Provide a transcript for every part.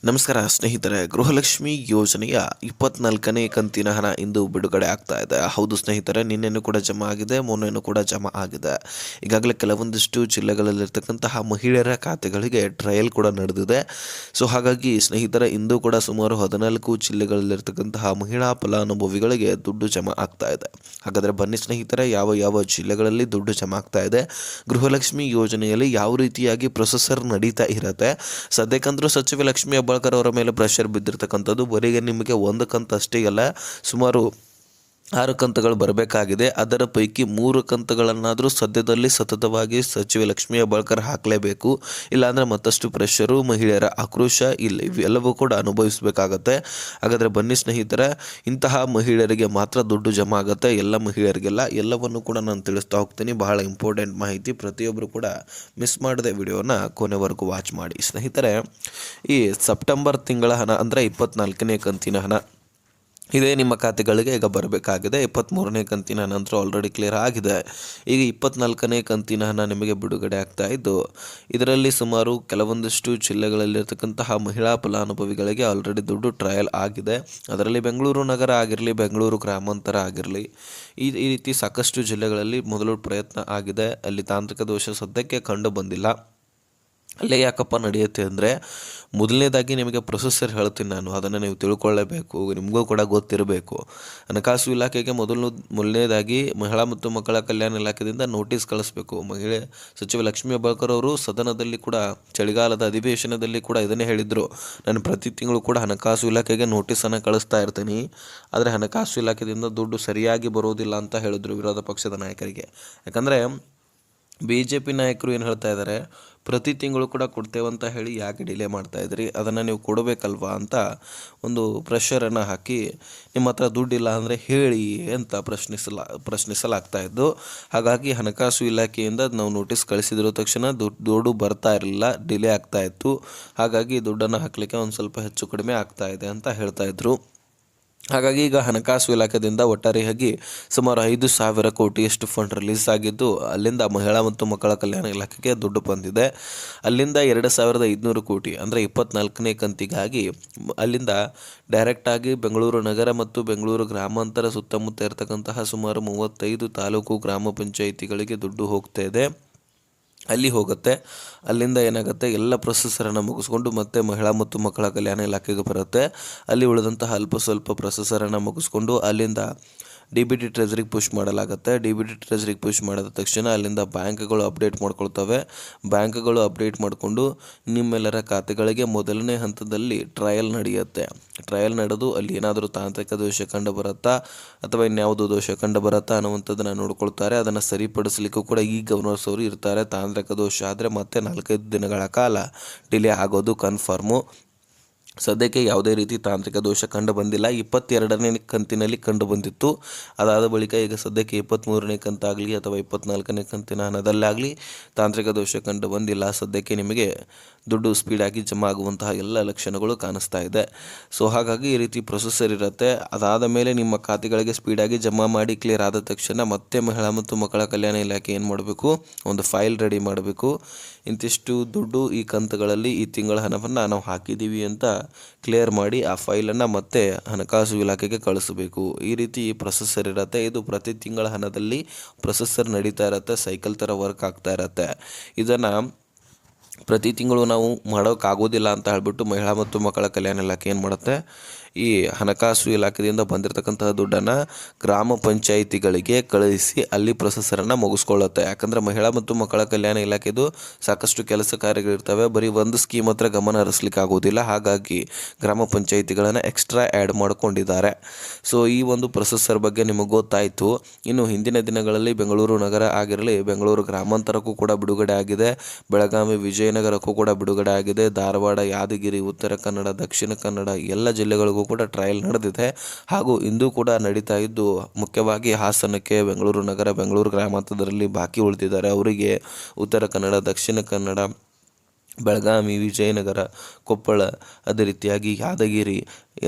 ನಮಸ್ಕಾರ ಸ್ನೇಹಿತರೆ, ಗೃಹಲಕ್ಷ್ಮಿ ಯೋಜನೆಯ 24ನೇ ಕಂತಿನ ಹಣ ಇಂದು ಬಿಡುಗಡೆ ಆಗ್ತಾ ಇದೆ. ಹೌದು ಸ್ನೇಹಿತರೆ, ನಿನ್ನೆನೂ ಕೂಡ ಜಮಾ ಆಗಿದೆ, ಮೊನ್ನೆನೂ ಕೂಡ ಜಮಾ ಆಗಿದೆ. ಈಗಾಗಲೇ ಕೆಲವೊಂದಿಷ್ಟು ಜಿಲ್ಲೆಗಳಲ್ಲಿರ್ತಕ್ಕಂತಹ ಮಹಿಳೆಯರ ಖಾತೆಗಳಿಗೆ ಟ್ರಯಲ್ ಕೂಡ ನಡೆದಿದೆ. ಸೊ ಹಾಗಾಗಿ ಸ್ನೇಹಿತರೆ, ಇಂದು ಕೂಡ ಸುಮಾರು 14 ಜಿಲ್ಲೆಗಳಲ್ಲಿರ್ತಕ್ಕಂತಹ ಮಹಿಳಾ ಫಲಾನುಭವಿಗಳಿಗೆ ದುಡ್ಡು ಜಮಾ ಆಗ್ತಾ ಇದೆ. ಹಾಗಾದರೆ ಬನ್ನಿ ಸ್ನೇಹಿತರೆ, ಯಾವ ಯಾವ ಜಿಲ್ಲೆಗಳಲ್ಲಿ ದುಡ್ಡು ಜಮಾ ಆಗ್ತಾ ಇದೆ, ಗೃಹಲಕ್ಷ್ಮಿ ಯೋಜನೆಯಲ್ಲಿ ಯಾವ ರೀತಿಯಾಗಿ ಪ್ರೊಸೆಸರ್ ನಡೀತಾ ಇರುತ್ತೆ. ಸದ್ಯಕ್ಕಂದ್ರೂ ಸಚಿವ ಲಕ್ಷ್ಮಿ ಹೆಬ್ಬಾಳ್ಕರ್ ಅವರ ಮೇಲೆ ಪ್ರೆಷರ್ ಬಿದ್ದಿರ್ತಕ್ಕಂಥದ್ದು. ಬರೀಗೆ ನಿಮಗೆ ಒಂದು ಕಂತು ಅಷ್ಟೇ ಅಲ್ಲ, ಸುಮಾರು 6 ಕಂತುಗಳು ಬರಬೇಕಾಗಿದೆ. ಅದರ ಪೈಕಿ 3 ಕಂತುಗಳನ್ನಾದರೂ ಸದ್ಯದಲ್ಲಿ ಸತತವಾಗಿ ಸಚಿವ ಲಕ್ಷ್ಮಿ ಹೆಬ್ಬಾಳ್ಕರ್ ಹಾಕಲೇಬೇಕು. ಇಲ್ಲಾಂದರೆ ಮತ್ತಷ್ಟು ಪ್ರೆಷರು, ಮಹಿಳೆಯರ ಆಕ್ರೋಶ ಇವೆಲ್ಲವೂ ಕೂಡ ಅನುಭವಿಸಬೇಕಾಗತ್ತೆ. ಹಾಗಾದರೆ ಬನ್ನಿ ಸ್ನೇಹಿತರೆ, ಇಂತಹ ಮಹಿಳೆಯರಿಗೆ ಮಾತ್ರ ದುಡ್ಡು ಜಮಾ ಆಗುತ್ತೆ, ಎಲ್ಲ ಮಹಿಳೆಯರಿಗೆಲ್ಲ. ಎಲ್ಲವನ್ನು ಕೂಡ ನಾನು ತಿಳಿಸ್ತಾ ಹೋಗ್ತೀನಿ. ಬಹಳ ಇಂಪಾರ್ಟೆಂಟ್ ಮಾಹಿತಿ, ಪ್ರತಿಯೊಬ್ಬರು ಕೂಡ ಮಿಸ್ ಮಾಡದೆ ವಿಡಿಯೋನ ಕೊನೆವರೆಗೂ ವಾಚ್ ಮಾಡಿ. ಸ್ನೇಹಿತರೆ, ಈ ಸೆಪ್ಟೆಂಬರ್ ತಿಂಗಳ ಹಣ ಅಂದರೆ 24ನೇ ಕಂತಿನ ಹಣ ಇದೇ ನಿಮ್ಮ ಖಾತೆಗಳಿಗೆ ಈಗ ಬರಬೇಕಾಗಿದೆ. 23ನೇ ಕಂತಿನ ನಂತರ ಆಲ್ರೆಡಿ ಕ್ಲಿಯರ್ ಆಗಿದೆ. ಈಗ 24ನೇ ಕಂತಿನ ಹಣ ನಿಮಗೆ ಬಿಡುಗಡೆ ಆಗ್ತಾ ಇದ್ದು, ಇದರಲ್ಲಿ ಸುಮಾರು ಕೆಲವೊಂದಿಷ್ಟು ಜಿಲ್ಲೆಗಳಲ್ಲಿರ್ತಕ್ಕಂತಹ ಮಹಿಳಾ ಫಲಾನುಭವಿಗಳಿಗೆ ಆಲ್ರೆಡಿ ದುಡ್ಡು ಟ್ರಯಲ್ ಆಗಿದೆ. ಅದರಲ್ಲಿ ಬೆಂಗಳೂರು ನಗರ ಆಗಿರಲಿ, ಬೆಂಗಳೂರು ಗ್ರಾಮಾಂತರ ಆಗಿರಲಿ, ಈ ರೀತಿ ಸಾಕಷ್ಟು ಜಿಲ್ಲೆಗಳಲ್ಲಿ ಮೊದಲು ಪ್ರಯತ್ನ ಆಗಿದೆ. ಅಲ್ಲಿ ತಾಂತ್ರಿಕ ದೋಷ ಸದ್ಯಕ್ಕೆ ಕಂಡು ಬಂದಿಲ್ಲ. ಅಲ್ಲೇ ಯಾಕಪ್ಪ ನಡೆಯುತ್ತೆ ಅಂದರೆ, ಮೊದಲನೇದಾಗಿ ನಿಮಗೆ ಪ್ರೊಸೆಸರ್ ಹೇಳ್ತೀನಿ ನಾನು, ಅದನ್ನು ನೀವು ತಿಳ್ಕೊಳ್ಳೇಬೇಕು, ನಿಮಗೂ ಕೂಡ ಗೊತ್ತಿರಬೇಕು. ಹಣಕಾಸು ಇಲಾಖೆಗೆ ಮೊದಲನೇದಾಗಿ ಮಹಿಳಾ ಮತ್ತು ಮಕ್ಕಳ ಕಲ್ಯಾಣ ಇಲಾಖೆಯಿಂದ ನೋಟಿಸ್ ಕಳಿಸ್ಬೇಕು. ಮಹಿಳೆ ಸಚಿವ ಲಕ್ಷ್ಮಿ ಹೆಬ್ಬಾಳ್ಕರ್ ಅವರು ಸದನದಲ್ಲಿ ಕೂಡ ಚಳಿಗಾಲದ ಅಧಿವೇಶನದಲ್ಲಿ ಕೂಡ ಇದನ್ನೇ ಹೇಳಿದರು, ನಾನು ಪ್ರತಿ ತಿಂಗಳು ಕೂಡ ಹಣಕಾಸು ಇಲಾಖೆಗೆ ನೋಟಿಸನ್ನು ಕಳಿಸ್ತಾ ಇರ್ತೀನಿ, ಆದರೆ ಹಣಕಾಸು ಇಲಾಖೆಯಿಂದ ದುಡ್ಡು ಸರಿಯಾಗಿ ಬರೋದಿಲ್ಲ ಅಂತ ಹೇಳಿದರು ವಿರೋಧ ಪಕ್ಷದ ನಾಯಕರಿಗೆ. ಯಾಕಂದರೆ BJP ನಾಯಕರು ಏನು ಹೇಳ್ತಾ ಇದ್ದಾರೆ, ಪ್ರತಿ ತಿಂಗಳು ಕೂಡ ಕೊಡ್ತೇವಂತ ಹೇಳಿ ಯಾಕೆ ಡಿಲೇ ಮಾಡ್ತಾ ಇದ್ರಿ, ಅದನ್ನು ನೀವು ಕೊಡಬೇಕಲ್ವಾ ಅಂತ ಒಂದು ಪ್ರೆಷರನ್ನು ಹಾಕಿ, ನಿಮ್ಮ ಹತ್ರ ದುಡ್ಡಿಲ್ಲ ಅಂದರೆ ಹೇಳಿ ಅಂತ ಪ್ರಶ್ನಿಸಲಾಗ್ತಾ ಇದ್ದು. ಹಾಗಾಗಿ ಹಣಕಾಸು ಇಲಾಖೆಯಿಂದ ನಾವು ನೋಟಿಸ್ ಕಳಿಸಿದಿರೋ ತಕ್ಷಣ ದುಡ್ಡು ಬರ್ತಾ ಇರಲಿಲ್ಲ, ಡಿಲೇ ಆಗ್ತಾ ಇತ್ತು. ಹಾಗಾಗಿ ದುಡ್ಡನ್ನು ಹಾಕಲಿಕ್ಕೆ ಒಂದು ಸ್ವಲ್ಪ ಹೆಚ್ಚು ಕಡಿಮೆ ಆಗ್ತಾ ಇದೆ ಅಂತ ಹೇಳ್ತಾ ಇದ್ರು. ಹಾಗಾಗಿ ಈಗ ಹಣಕಾಸು ಇಲಾಖೆಯಿಂದ ಒಟ್ಟಾರೆಯಾಗಿ ಸುಮಾರು 5,000 ಕೋಟಿಯಷ್ಟು ಫಂಡ್ ರಿಲೀಸ್ ಆಗಿದ್ದು, ಅಲ್ಲಿಂದ ಮಹಿಳಾ ಮತ್ತು ಮಕ್ಕಳ ಕಲ್ಯಾಣ ಇಲಾಖೆಗೆ ದುಡ್ಡು ಬಂದಿದೆ. ಅಲ್ಲಿಂದ 2,500 ಕೋಟಿ ಅಂದರೆ 24ನೇ ಕಂತಿಗಾಗಿ ಅಲ್ಲಿಂದ ಡೈರೆಕ್ಟಾಗಿ ಬೆಂಗಳೂರು ನಗರ ಮತ್ತು ಬೆಂಗಳೂರು ಗ್ರಾಮಾಂತರ ಸುತ್ತಮುತ್ತ ಇರತಕ್ಕಂತಹ ಸುಮಾರು 35 ತಾಲೂಕು ಗ್ರಾಮ ಪಂಚಾಯಿತಿಗಳಿಗೆ ದುಡ್ಡು ಹೋಗ್ತಾ ಇದೆ. ಅಲ್ಲಿ ಹೋಗುತ್ತೆ. ಅಲ್ಲಿಂದ ಏನಾಗುತ್ತೆ, ಎಲ್ಲ ಪ್ರೊಸೆಸರನ್ನು ಮುಗಿಸ್ಕೊಂಡು ಮತ್ತೆ ಮಹಿಳಾ ಮತ್ತು ಮಕ್ಕಳ ಕಲ್ಯಾಣ ಇಲಾಖೆಗೆ ಬರುತ್ತೆ. ಅಲ್ಲಿ ಉಳಿದಂತಹ ಅಲ್ಪ ಸ್ವಲ್ಪ ಪ್ರೊಸೆಸರನ್ನು ಮುಗಿಸ್ಕೊಂಡು ಅಲ್ಲಿಂದ DBT ಟ್ರೆಜರಿಗೆ ಪುಷ್ ಮಾಡಲಾಗುತ್ತೆ. DBT ಟ್ರೆಜರಿಗೆ ಪುಷ್ ಮಾಡಿದ ತಕ್ಷಣ ಅಲ್ಲಿಂದ ಬ್ಯಾಂಕ್ಗಳು ಅಪ್ಡೇಟ್ ಮಾಡ್ಕೊಳ್ತವೆ. ಬ್ಯಾಂಕ್ಗಳು ಅಪ್ಡೇಟ್ ಮಾಡಿಕೊಂಡು ನಿಮ್ಮೆಲ್ಲರ ಖಾತೆಗಳಿಗೆ ಮೊದಲನೇ ಹಂತದಲ್ಲಿ ಟ್ರಯಲ್ ನಡೆಯುತ್ತೆ. ಟ್ರಯಲ್ ನಡೆದು ಅಲ್ಲಿ ಏನಾದರೂ ತಾಂತ್ರಿಕ ದೋಷ ಕಂಡು ಬರುತ್ತಾ ಅಥವಾ ಇನ್ಯಾವುದೋ ದೋಷ ಕಂಡು ಬರುತ್ತಾ ಅನ್ನುವಂಥದ್ದನ್ನು ನೋಡ್ಕೊಳ್ತಾರೆ. ಅದನ್ನು ಸರಿಪಡಿಸಲಿಕ್ಕೂ ಕೂಡ ಈ ಗವರ್ನರ್ಸ್ ಅವರು ಇರ್ತಾರೆ. ತಾಂತ್ರಿಕ ದೋಷ ಆದರೆ ಮತ್ತೆ 4-5 ದಿನಗಳ ಕಾಲ ಡಿಲೇ ಆಗೋದು ಕನ್ಫರ್ಮು. ಸದ್ಯಕ್ಕೆ ಯಾವುದೇ ರೀತಿ ತಾಂತ್ರಿಕ ದೋಷ ಕಂಡು ಬಂದಿಲ್ಲ. 22ನೇ ಕಂತಿನಲ್ಲಿ ಕಂಡು ಬಂದಿತ್ತು. ಅದಾದ ಬಳಿಕ ಈಗ ಸದ್ಯಕ್ಕೆ 23ನೇ ಕಂತಾಗಲಿ ಅಥವಾ 24ನೇ ಕಂತಿನ ಹಣದಲ್ಲಾಗಲಿ ತಾಂತ್ರಿಕ ದೋಷ ಕಂಡು ಬಂದಿಲ್ಲ. ಸದ್ಯಕ್ಕೆ ನಿಮಗೆ ದುಡ್ಡು ಸ್ಪೀಡಾಗಿ ಜಮಾ ಆಗುವಂತಹ ಎಲ್ಲ ಲಕ್ಷಣಗಳು ಕಾಣಿಸ್ತಾ ಇದೆ. ಸೊ ಹಾಗಾಗಿ ಈ ರೀತಿ ಪ್ರೊಸೆಸರ್ ಇರುತ್ತೆ. ಅದಾದ ಮೇಲೆ ನಿಮ್ಮ ಖಾತೆಗಳಿಗೆ ಸ್ಪೀಡಾಗಿ ಜಮಾ ಮಾಡಿ ಕ್ಲಿಯರ್ ಆದ ತಕ್ಷಣ ಮತ್ತೆ ಮಹಿಳಾ ಮತ್ತು ಮಕ್ಕಳ ಕಲ್ಯಾಣ ಇಲಾಖೆ ಏನು ಮಾಡಬೇಕು, ಒಂದು ಫೈಲ್ ರೆಡಿ ಮಾಡಬೇಕು. ಇಂತಿಷ್ಟು ದುಡ್ಡು ಈ ಕಂತುಗಳಲ್ಲಿ ಈ ತಿಂಗಳ ಹಣವನ್ನು ನಾವು ಹಾಕಿದ್ದೀವಿ ಅಂತ ಕ್ಲಿಯರ್ ಮಾಡಿ ಆ ಫೈಲನ್ನು ಮತ್ತೆ ಹಣಕಾಸು ಇಲಾಖೆಗೆ ಕಳಿಸಬೇಕು. ಈ ರೀತಿ ಪ್ರೊಸೆಸರ್ ಇರುತ್ತೆ. ಇದು ಪ್ರತಿ ತಿಂಗಳ ಹಣದಲ್ಲಿ ಪ್ರೊಸೆಸರ್ ನಡೀತಾ ಇರುತ್ತೆ, ಸೈಕಲ್ ಥರ ವರ್ಕ್ ಆಗ್ತಾ ಇರುತ್ತೆ. ಇದನ್ನು ಪ್ರತಿ ತಿಂಗಳು ನಾವು ಮಾಡೋಕ್ಕಾಗೋದಿಲ್ಲ ಅಂತ ಹೇಳ್ಬಿಟ್ಟು ಮಹಿಳಾ ಮತ್ತು ಮಕ್ಕಳ ಕಲ್ಯಾಣ ಇಲಾಖೆ ಏನು ಮಾಡುತ್ತೆ, ಈ ಹಣಕಾಸು ಇಲಾಖೆಯಿಂದ ಬಂದಿರತಕ್ಕಂತಹ ದುಡ್ಡನ್ನು ಗ್ರಾಮ ಪಂಚಾಯಿತಿಗಳಿಗೆ ಕಳುಹಿಸಿ ಅಲ್ಲಿ ಪ್ರೊಸೆಸರನ್ನು ಮುಗಿಸ್ಕೊಳ್ಳುತ್ತೆ. ಯಾಕಂದರೆ ಮಹಿಳಾ ಮತ್ತು ಮಕ್ಕಳ ಕಲ್ಯಾಣ ಇಲಾಖೆದು ಸಾಕಷ್ಟು ಕೆಲಸ ಕಾರ್ಯಗಳಿರ್ತವೆ, ಬರೀ ಒಂದು ಸ್ಕೀಮ್ ಹತ್ರ ಗಮನ ಹರಿಸ್ಲಿಕ್ಕೆ ಆಗೋದಿಲ್ಲ. ಹಾಗಾಗಿ ಗ್ರಾಮ ಪಂಚಾಯಿತಿಗಳನ್ನು ಎಕ್ಸ್ಟ್ರಾ ಆ್ಯಡ್ ಮಾಡಿಕೊಂಡಿದ್ದಾರೆ. ಸೊ ಈ ಒಂದು ಪ್ರೊಸೆಸರ್ ಬಗ್ಗೆ ನಿಮಗೆ ಗೊತ್ತಾಯಿತು. ಇನ್ನು ಹಿಂದಿನ ದಿನಗಳಲ್ಲಿ ಬೆಂಗಳೂರು ನಗರ ಆಗಿರಲಿ, ಬೆಂಗಳೂರು ಗ್ರಾಮಾಂತರಕ್ಕೂ ಕೂಡ ಬಿಡುಗಡೆ ಆಗಿದೆ, ಬೆಳಗಾವಿ ವಿಜಯನಗರಕ್ಕೂ ಕೂಡ ಬಿಡುಗಡೆ ಆಗಿದೆ, ಧಾರವಾಡ, ಯಾದಗಿರಿ, ಉತ್ತರ ಕನ್ನಡ, ದಕ್ಷಿಣ ಕನ್ನಡ ಎಲ್ಲ ಜಿಲ್ಲೆಗಳಿಗೂ ಕೂಡ ಟ್ರಯಲ್ ನಡೆದಿದೆ. ಹಾಗೂ ಇಂದು ಕೂಡ ನಡೀತಾ ಇದ್ದು, ಮುಖ್ಯವಾಗಿ ಹಾಸನಕ್ಕೆ, ಬೆಂಗಳೂರು ನಗರ, ಬೆಂಗಳೂರು ಗ್ರಾಮಾಂತರದಲ್ಲಿ ಬಾಕಿ ಉಳಿದಿದ್ದಾರೆ ಅವರಿಗೆ ಉತ್ತರ ಕನ್ನಡ, ದಕ್ಷಿಣ ಕನ್ನಡ ಬೆಳಗಾವಿ, ವಿಜಯನಗರ, ಕೊಪ್ಪಳ, ಅದೇ ರೀತಿಯಾಗಿ ಯಾದಗಿರಿ,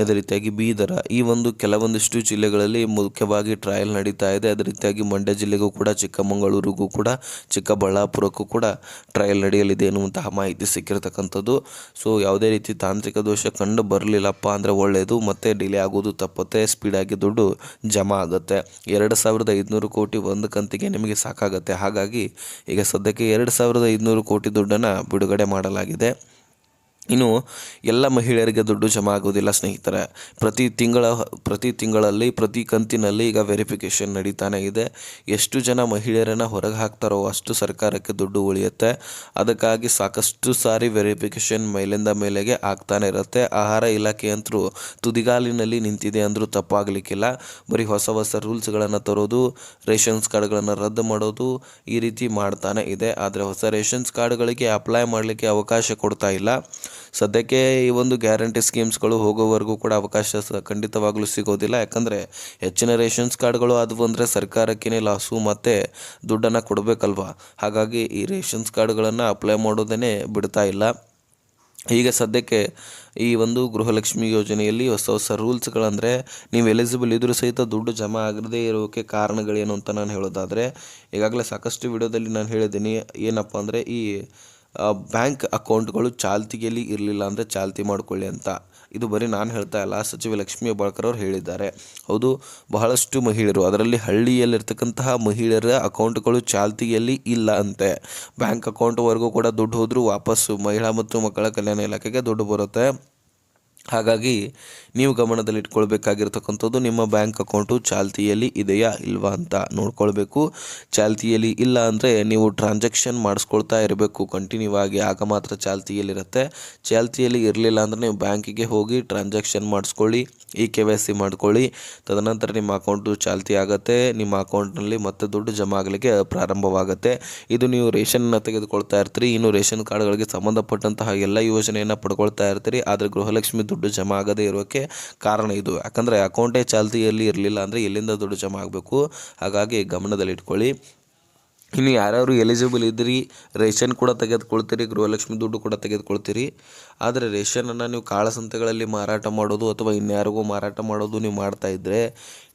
ಅದೇ ರೀತಿಯಾಗಿ ಬೀದರ, ಈ ಒಂದು ಕೆಲವೊಂದಿಷ್ಟು ಜಿಲ್ಲೆಗಳಲ್ಲಿ ಮುಖ್ಯವಾಗಿ ಟ್ರಯಲ್ ನಡೀತಾ ಇದೆ. ಅದೇ ರೀತಿಯಾಗಿ ಮಂಡ್ಯ ಜಿಲ್ಲೆಗೂ ಕೂಡ, ಚಿಕ್ಕಮಗಳೂರಿಗೂ ಕೂಡ, ಚಿಕ್ಕಬಳ್ಳಾಪುರಕ್ಕೂ ಕೂಡ ಟ್ರಯಲ್ ನಡೆಯಲಿದೆ ಎನ್ನುವಂತಹ ಮಾಹಿತಿ ಸಿಕ್ಕಿರ್ತಕ್ಕಂಥದ್ದು. ಸೊ ಯಾವುದೇ ರೀತಿ ತಾಂತ್ರಿಕ ದೋಷ ಕಂಡು ಬರಲಿಲ್ಲಪ್ಪ ಅಂದರೆ ಒಳ್ಳೆಯದು, ಮತ್ತೆ ಡಿಲೇ ಆಗೋದು ತಪ್ಪುತ್ತೆ, ಸ್ಪೀಡಾಗಿ ದುಡ್ಡು ಜಮಾ ಆಗುತ್ತೆ. 2,500 ಕೋಟಿ ಒಂದು ಕಂತಿಗೆ ನಿಮಗೆ ಸಾಕಾಗುತ್ತೆ. ಹಾಗಾಗಿ ಈಗ ಸದ್ಯಕ್ಕೆ 2,500 ಕೋಟಿ ದುಡ್ಡನ್ನು ಬಿಡುಗಡೆ ಮಾಡಲಾಗಿದೆ. ಇನ್ನು ಎಲ್ಲ ಮಹಿಳೆಯರಿಗೆ ದುಡ್ಡು ಜಮಾ ಆಗೋದಿಲ್ಲ ಸ್ನೇಹಿತರೆ. ಪ್ರತಿ ತಿಂಗಳಲ್ಲಿ ಪ್ರತಿ ಕಂತಿನಲ್ಲಿ ಈಗ ವೆರಿಫಿಕೇಷನ್ ನಡೀತಾನೆ ಇದೆ. ಎಷ್ಟು ಜನ ಮಹಿಳೆಯರನ್ನು ಹೊರಗೆ ಹಾಕ್ತಾರೋ ಅಷ್ಟು ಸರ್ಕಾರಕ್ಕೆ ದುಡ್ಡು ಉಳಿಯುತ್ತೆ. ಅದಕ್ಕಾಗಿ ಸಾಕಷ್ಟು ಸಾರಿ ವೆರಿಫಿಕೇಷನ್ ಮೇಲಿಂದ ಮೇಲೆಗೆ ಆಗ್ತಾನೆ ಇರುತ್ತೆ. ಆಹಾರ ಇಲಾಖೆ ಅಂತೂ ತುದಿಗಾಲಿನಲ್ಲಿ ನಿಂತಿದೆ ಅಂದರೂ ತಪ್ಪಾಗಲಿಕ್ಕಿಲ್ಲ. ಬರೀ ಹೊಸ ರೂಲ್ಸ್ಗಳನ್ನು ತರೋದು, ರೇಷನ್ಸ್ ಕಾರ್ಡ್ಗಳನ್ನು ರದ್ದು ಮಾಡೋದು, ಈ ರೀತಿ ಮಾಡ್ತಾನೆ ಇದೆ. ಆದರೆ ಹೊಸ ರೇಷನ್ಸ್ ಕಾರ್ಡ್ಗಳಿಗೆ ಅಪ್ಲೈ ಮಾಡಲಿಕ್ಕೆ ಅವಕಾಶ ಕೊಡ್ತಾ ಇಲ್ಲ. ಸದ್ಯಕ್ಕೆ ಈ ಒಂದು ಗ್ಯಾರಂಟಿ ಸ್ಕೀಮ್ಸ್ಗಳು ಹೋಗೋವರೆಗೂ ಕೂಡ ಅವಕಾಶ ಖಂಡಿತವಾಗ್ಲೂ ಸಿಗೋದಿಲ್ಲ. ಯಾಕಂದರೆ ಹೆಚ್ಚಿನ ರೇಷನ್ಸ್ ಕಾರ್ಡ್ಗಳು ಆದವು ಅಂದರೆ ಸರ್ಕಾರಕ್ಕೇ ಲಾಸು, ಮತ್ತು ದುಡ್ಡನ್ನು ಕೊಡಬೇಕಲ್ವ. ಹಾಗಾಗಿ ಈ ರೇಷನ್ಸ್ ಕಾರ್ಡ್ಗಳನ್ನು ಅಪ್ಲೈ ಮಾಡೋದೇ ಬಿಡ್ತಾ ಇಲ್ಲ. ಈಗ ಸದ್ಯಕ್ಕೆ ಈ ಒಂದು ಗೃಹಲಕ್ಷ್ಮಿ ಯೋಜನೆಯಲ್ಲಿ ಹೊಸ ರೂಲ್ಸ್ಗಳಂದರೆ ನೀವು ಎಲಿಜಿಬಲ್ ಇದ್ರೂ ಸಹಿತ ದುಡ್ಡು ಜಮಾ ಆಗದೇ ಇರೋಕ್ಕೆ ಕಾರಣಗಳೇನು ಅಂತ ನಾನು ಹೇಳೋದಾದರೆ, ಈಗಾಗಲೇ ಸಾಕಷ್ಟು ವಿಡಿಯೋದಲ್ಲಿ ನಾನು ಹೇಳಿದ್ದೀನಿ. ಏನಪ್ಪ ಅಂದರೆ ಈ ಬ್ಯಾಂಕ್ ಅಕೌಂಟ್ಗಳು ಚಾಲ್ತಿಯಲ್ಲಿ ಇರಲಿಲ್ಲ ಅಂದರೆ ಚಾಲ್ತಿ ಮಾಡಿಕೊಳ್ಳಿ ಅಂತ. ಇದು ಬರೀ ನಾನು ಹೇಳ್ತಾ ಇಲ್ಲ, ಸಚಿವ ಲಕ್ಷ್ಮೀ ಹೆಬ್ಬಾಳ್ಕರ್ ಅವರು ಹೇಳಿದ್ದಾರೆ. ಹೌದು, ಬಹಳಷ್ಟು ಮಹಿಳೆಯರು, ಅದರಲ್ಲಿ ಹಳ್ಳಿಯಲ್ಲಿರ್ತಕ್ಕಂತಹ ಮಹಿಳೆಯರ ಅಕೌಂಟ್ಗಳು ಚಾಲ್ತಿಯಲ್ಲಿ ಇಲ್ಲ ಅಂತೆ. ಬ್ಯಾಂಕ್ ಅಕೌಂಟ್ವರೆಗೂ ಕೂಡ ದುಡ್ಡು ಹೋದರೂ ವಾಪಸ್ಸು ಮಹಿಳಾ ಮತ್ತು ಮಕ್ಕಳ ಕಲ್ಯಾಣ ಇಲಾಖೆಗೆ ದುಡ್ಡು ಬರುತ್ತೆ. ಹಾಗಾಗಿ ನೀವು ಗಮನದಲ್ಲಿಟ್ಕೊಳ್ಬೇಕಾಗಿರ್ತಕ್ಕಂಥದ್ದು, ನಿಮ್ಮ ಬ್ಯಾಂಕ್ ಅಕೌಂಟು ಚಾಲ್ತಿಯಲ್ಲಿ ಇದೆಯಾ ಇಲ್ವಾ ಅಂತ ನೋಡ್ಕೊಳ್ಬೇಕು. ಚಾಲ್ತಿಯಲ್ಲಿ ಇಲ್ಲ ಅಂದರೆ ನೀವು ಟ್ರಾನ್ಸಾಕ್ಷನ್ ಮಾಡಿಸ್ಕೊಳ್ತಾ ಇರಬೇಕು ಕಂಟಿನ್ಯೂ ಆಗಿ, ಆಗ ಮಾತ್ರ ಚಾಲ್ತಿಯಲ್ಲಿರುತ್ತೆ. ಚಾಲ್ತಿಯಲ್ಲಿ ಇರಲಿಲ್ಲ ಅಂದರೆ ನೀವು ಬ್ಯಾಂಕಿಗೆ ಹೋಗಿ ಟ್ರಾನ್ಸಾಕ್ಷನ್ ಮಾಡಿಸ್ಕೊಳ್ಳಿ, KYC ಮಾಡ್ಕೊಳ್ಳಿ. ತದನಂತರ ನಿಮ್ಮ ಅಕೌಂಟು ಚಾಲ್ತಿ ಆಗುತ್ತೆ. ನಿಮ್ಮ ಅಕೌಂಟ್ನಲ್ಲಿ ಮತ್ತೆ ದುಡ್ಡು ಜಮಾ ಆಗಲಿಕ್ಕೆ ಪ್ರಾರಂಭವಾಗುತ್ತೆ. ಇದು ನೀವು ರೇಷನ್ನ ತೆಗೆದುಕೊಳ್ತಾ ಇರ್ತೀರಿ, ಇನ್ನು ರೇಷನ್ ಕಾರ್ಡ್ಗಳಿಗೆ ಸಂಬಂಧಪಟ್ಟಂತಹ ಎಲ್ಲ ಯೋಜನೆಯನ್ನು ಪಡ್ಕೊಳ್ತಾ ಇರ್ತೀರಿ. ಆದರೆ ಗೃಹಲಕ್ಷ್ಮಿ ದುಡ್ಡು ಜಮಾ ಆಗದೇ ಇರೋಕ್ಕೆ ಕಾರಣ ಇದು. ಯಾಕಂದರೆ ಅಕೌಂಟೇ ಚಾಲ್ತಿಯಲ್ಲಿ ಇರಲಿಲ್ಲ ಅಂದರೆ ಎಲ್ಲಿಂದ ದುಡ್ಡು ಜಮಾ ಆಗಬೇಕು. ಹಾಗಾಗಿ ಗಮನದಲ್ಲಿಟ್ಕೊಳ್ಳಿ. ಇನ್ನು ಯಾರ್ಯಾರು ಎಲಿಜಿಬಲ್ ಇದ್ದೀರಿ, ರೇಷನ್ ಕೂಡ ತೆಗೆದುಕೊಳ್ತೀರಿ, ಗೃಹಲಕ್ಷ್ಮಿ ದುಡ್ಡು ಕೂಡ ತೆಗೆದುಕೊಳ್ತೀರಿ. ಆದರೆ ರೇಷನನ್ನು ನೀವು ಕಾಳಸಂತೆಗಳಲ್ಲಿ ಮಾರಾಟ ಮಾಡೋದು ಅಥವಾ ಇನ್ಯಾರಿಗೂ ಮಾರಾಟ ಮಾಡೋದು ನೀವು ಮಾಡ್ತಾ ಇದ್ದರೆ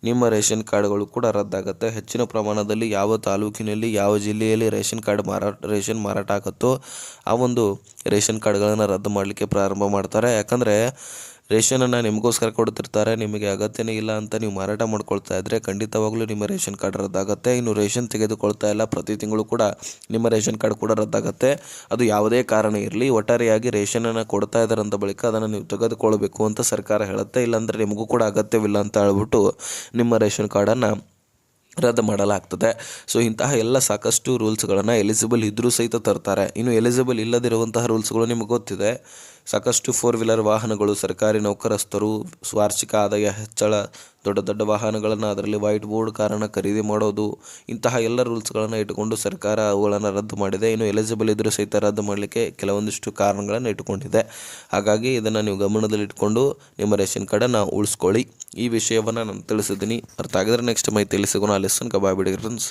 ನಿಮ್ಮ ರೇಷನ್ ಕಾರ್ಡ್ಗಳು ಕೂಡ ರದ್ದಾಗುತ್ತೆ. ಹೆಚ್ಚಿನ ಪ್ರಮಾಣದಲ್ಲಿ ಯಾವ ತಾಲೂಕಿನಲ್ಲಿ, ಯಾವ ಜಿಲ್ಲೆಯಲ್ಲಿ ರೇಷನ್ ಮಾರಾಟ ಆಗುತ್ತೋ ಆ ಒಂದು ರೇಷನ್ ಕಾರ್ಡ್ಗಳನ್ನು ರದ್ದು ಮಾಡಲಿಕ್ಕೆ ಪ್ರಾರಂಭ ಮಾಡ್ತಾರೆ. ಯಾಕಂದರೆ ರೇಷನನ್ನು ನಿಮಗೋಸ್ಕರ ಕೊಡ್ತಿರ್ತಾರೆ, ನಿಮಗೆ ಅಗತ್ಯನೇ ಇಲ್ಲ ಅಂತ ನೀವು ಮಾರಾಟ ಮಾಡ್ಕೊಳ್ತಾ ಇದ್ದರೆ ಖಂಡಿತವಾಗ್ಲೂ ನಿಮ್ಮ ರೇಷನ್ ಕಾರ್ಡ್ ರದ್ದಾಗುತ್ತೆ. ಇನ್ನು ರೇಷನ್ ತೆಗೆದುಕೊಳ್ತಾ ಇಲ್ಲ, ಪ್ರತಿ ತಿಂಗಳು ಕೂಡ ನಿಮ್ಮ ರೇಷನ್ ಕಾರ್ಡ್ ಕೂಡ ರದ್ದಾಗುತ್ತೆ. ಅದು ಯಾವುದೇ ಕಾರಣ ಇರಲಿ, ಒಟ್ಟಾರೆಯಾಗಿ ರೇಷನನ್ನು ಕೊಡ್ತಾ ಇದ್ದಾರಂತ ಬಳಿಕ ಅದನ್ನು ನೀವು ತೆಗೆದುಕೊಳ್ಬೇಕು ಅಂತ ಸರ್ಕಾರ ಹೇಳುತ್ತೆ. ಇಲ್ಲಾಂದರೆ ನಿಮಗೂ ಕೂಡ ಅಗತ್ಯವಿಲ್ಲ ಅಂತ ಹೇಳ್ಬಿಟ್ಟು ನಿಮ್ಮ ರೇಷನ್ ಕಾರ್ಡನ್ನು ರದ್ದು ಮಾಡಲಾಗ್ತದೆ. ಸೊ ಇಂತಹ ಎಲ್ಲ ಸಾಕಷ್ಟು ರೂಲ್ಸ್ಗಳನ್ನು ಎಲಿಜಿಬಲ್ ಇದ್ದರೂ ಸಹಿತ ತರ್ತಾರೆ. ಇನ್ನು ಎಲಿಜಿಬಲ್ ಇಲ್ಲದಿರುವಂತಹ ರೂಲ್ಸ್ಗಳು ನಿಮಗೆ ಗೊತ್ತಿದೆ. ಸಾಕಷ್ಟು 4 ವೀಲರ್ ವಾಹನಗಳು, ಸರ್ಕಾರಿ ನೌಕರಸ್ಥರು, ವಾರ್ಷಿಕ ಆದಾಯ ಹೆಚ್ಚಳ, ದೊಡ್ಡ ವಾಹನಗಳನ್ನು, ಅದರಲ್ಲಿ ವೈಟ್ ಬೋರ್ಡ್ ಕಾರನ್ನು ಖರೀದಿ ಮಾಡೋದು, ಇಂತಹ ಎಲ್ಲ ರೂಲ್ಸ್ಗಳನ್ನು ಇಟ್ಟುಕೊಂಡು ಸರ್ಕಾರ ಅವುಗಳನ್ನು ರದ್ದು ಮಾಡಿದೆ. ಇನ್ನು ಎಲಿಜಿಬಲ್ ಇದ್ದರೂ ಸಹಿತ ರದ್ದು ಮಾಡಲಿಕ್ಕೆ ಕೆಲವೊಂದಿಷ್ಟು ಕಾರಣಗಳನ್ನು ಇಟ್ಟುಕೊಂಡಿದೆ. ಹಾಗಾಗಿ ಇದನ್ನು ನೀವು ಗಮನದಲ್ಲಿಟ್ಕೊಂಡು ನಿಮ್ಮ ರೇಷನ್ ಕಾರ್ಡನ್ನು ಉಳಿಸ್ಕೊಳ್ಳಿ. ಈ ವಿಷಯವನ್ನು ನಾನು ತಿಳಿಸಿದ್ದೀನಿ. ಅರ್ಥ ಆಗಿದ್ರೆ ನೆಕ್ಸ್ಟ್ ಮಾಹಿತಿಯಲ್ಲಿ ಸಿಗೋಣ. ಲಿಸನ್ ಬಾಯ್ ಬಿಡಿ ಫ್ರೆಂಡ್ಸ್.